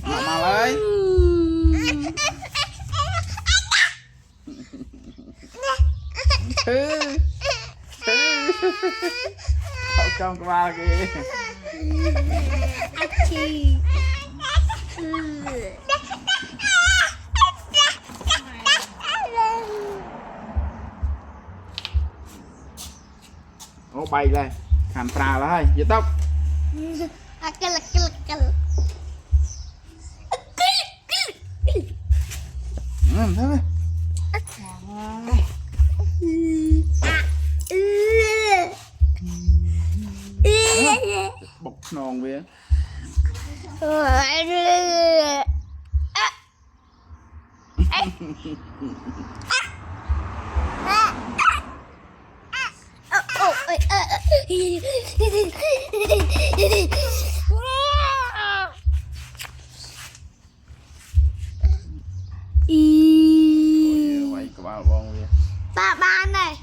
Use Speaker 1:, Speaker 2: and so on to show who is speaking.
Speaker 1: Mama ơi. Không trong qua kìa. Ô bay lên hàm trà là hơi vậy tóc thôi bọc nòn về vậy các bạn bông
Speaker 2: ba ba này